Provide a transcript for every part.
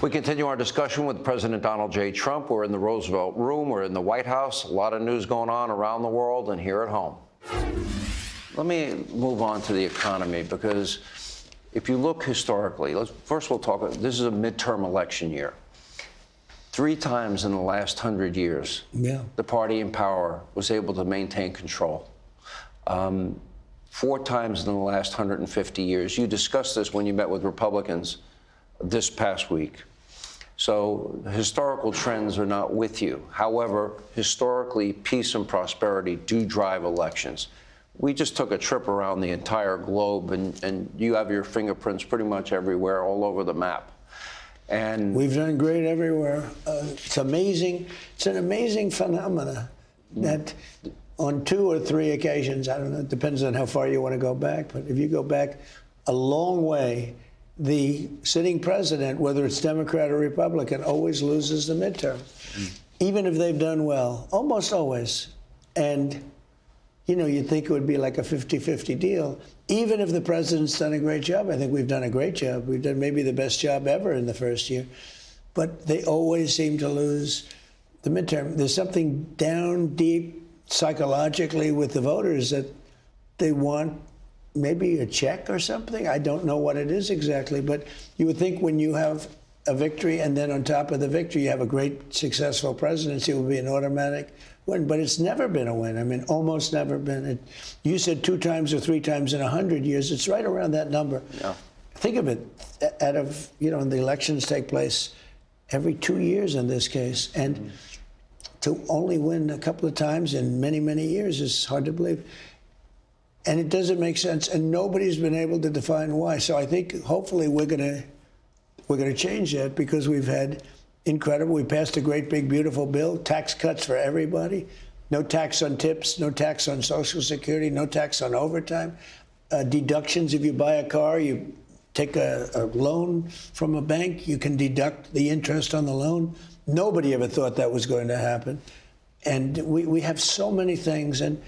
We continue our discussion with President Donald J. Trump. We're in the Roosevelt Room. We're in the White House. A lot of news going on around the world and here at home. Let me move on to the economy, because if you look historically, first we'll talk, this is a midterm election year. 3 times in the last 100 years, the party in power was able to maintain control. 4 times in the last 150 years. You discussed this when you met with Republicans this past week. So historical trends are not with you. However, historically, peace and prosperity do drive elections. We just took a trip around the entire globe, and you have your fingerprints pretty much everywhere, all over the map. And we've done great everywhere. It's amazing. It's an amazing phenomena that on 2 or 3 occasions, I don't know, it depends on how far you want to go back, but if you go back a long way, the sitting president, whether it's Democrat or Republican, always loses the midterm, even if they've done well, almost always. And, you know, you'd think it would be like a 50-50 deal. Even if the president's done a great job, I think we've done a great job. We've done maybe the best job ever in the first year. But they always seem to lose the midterm. There's something down deep psychologically with the voters that they want maybe a check or something. I don't know what it is exactly, but you would think when you have a victory and then on top of the victory you have a great successful presidency, it would be an automatic win. But it's never been a win. I mean, almost never been. You said 2 times or 3 times in 100 years. It's right around that number. Yeah. Think of it. Out of, you know, the elections take place every 2 years in this case. And to only win a couple of times in many, many years is hard to believe. And it doesn't make sense, and nobody's been able to define why. So I think hopefully we're gonna change that, because we've had incredible. We passed a great, big, beautiful bill, tax cuts for everybody, no tax on tips, no tax on Social Security, no tax on overtime, deductions if you buy a car, you take a loan from a bank, you can deduct the interest on the loan. Nobody ever thought that was going to happen, and we have so many things, and.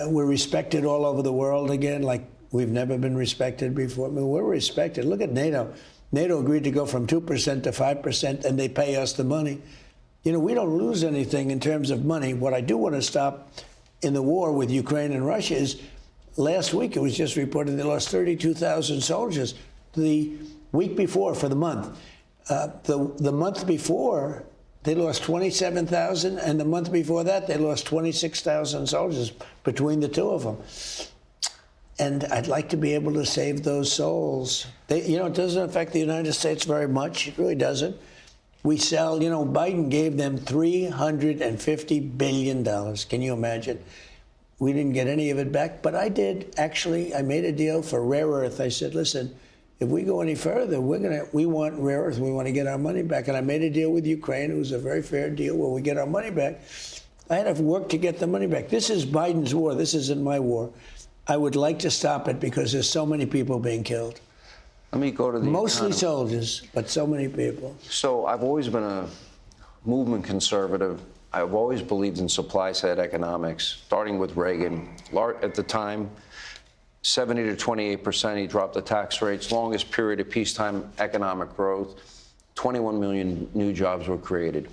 We're respected all over the world again, like we've never been respected before. I mean, we're respected. Look at NATO. NATO agreed to go from 2% to 5%, and they pay us the money. You know, we don't lose anything in terms of money. What I do want to stop in the war with Ukraine and Russia is, last week it was just reported they lost 32,000 soldiers. The week before, for the month, the month before, they lost 27,000, and the month before that, they lost 26,000 soldiers between the 2 of them. And I'd like to be able to save those souls. You know, it doesn't affect the United States very much. It really doesn't. We sell, you know, Biden gave them $350 billion. Can you imagine? We didn't get any of it back, but I did. Actually, I made a deal for rare earth. I said, listen, if we go any further, we want rare earth. We want to get our money back. And I made a deal with Ukraine. It was a very fair deal where we get our money back. I had to work to get the money back. This is Biden's war. This isn't my war. I would like to stop it because there's so many people being killed. Let me go to the mostly economy. Soldiers, but so many people. So I've always been a movement conservative. I've always believed in supply-side economics, starting with Reagan. At the time, 70 to 28%, he dropped the tax rates, longest period of peacetime economic growth, 21 million new jobs were created.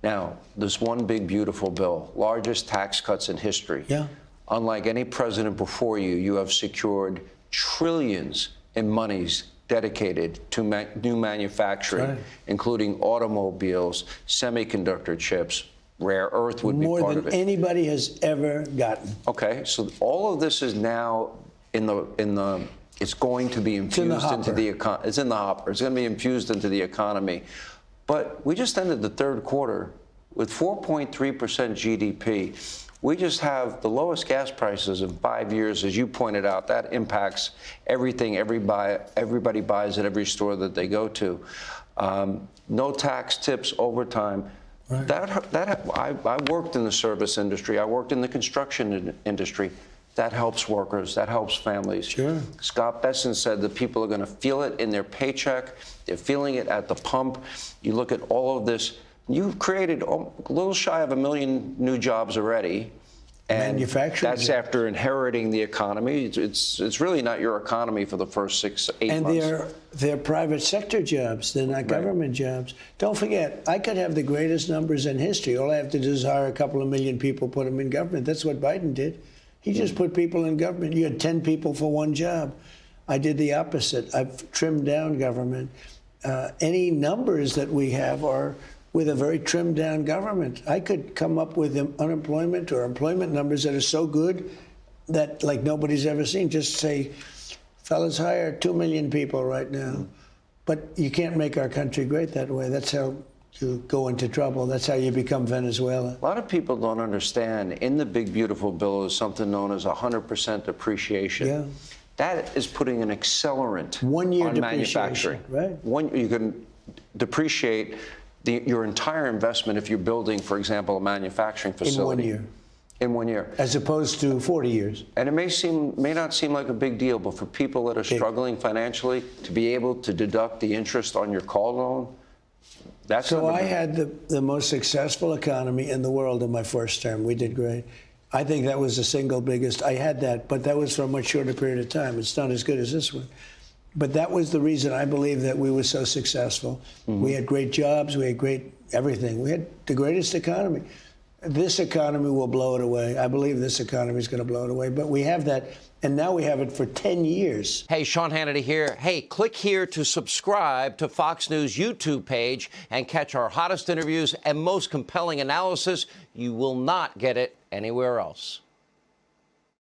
Now, this one big, beautiful bill, largest tax cuts in history. Yeah. Unlike any president before you, you have secured trillions in monies dedicated to new manufacturing, including automobiles, semiconductor chips, rare earth would be part of it. More than anybody has ever gotten. Okay, so all of this is now it's going to be infused into the economy. It's in the hopper. It's going to be infused into the economy. But we just ended the 3rd quarter with 4.3% GDP. We just have the lowest gas prices in 5 years, as you pointed out. That impacts everything everybody buys at every store that they go to. No tax, tips, overtime. Right. I worked in the service industry. I worked in the construction industry. That helps workers. That helps families. Sure. Scott Besson said that people are going to feel it in their paycheck. They're feeling it at the pump. You look at all of this. You've created a little shy of 1 million new jobs already, And manufacturing that's jobs. after inheriting the economy. It's really not your economy for the first 6, 8 months. And they're private sector jobs. They're not government jobs. Don't forget, I could have the greatest numbers in history. All I have to do is hire a couple of million people, put them in government. That's what Biden did. He just put people in government. You had 10 people for one job. I did the opposite. I've trimmed down government. Any numbers that we have are with a very trimmed down government. I could come up with unemployment or employment numbers that are so good that like nobody's ever seen. Just say, fellas, hire 2 million people right now. But you can't make our country great that way. That's how you go into trouble. That's how you become Venezuela. A lot of people don't understand, in the big, beautiful bill is something known as 100% depreciation. Yeah. That is putting an accelerant 1 year on manufacturing. right? You can depreciate your entire investment if you're building, for example, a manufacturing facility. In 1 year. In 1 year. As opposed to 40 years. And it may not seem like a big deal, but for people that are struggling financially, to be able to deduct the interest on your call loan, that's So I had the most successful economy in the world in my first term. We did great. I think that was the single biggest. I had that, but that was for a much shorter period of time. It's not as good as this one. But that was the reason I believe that we were so successful. We had great jobs. We had great everything. We had the greatest economy. This economy will blow it away. I believe this economy is going to blow it away. But we have that, and now we have it for 10 years. Hey, Sean Hannity here. Hey, click here to subscribe to Fox News YouTube page and catch our hottest interviews and most compelling analysis. You will not get it anywhere else.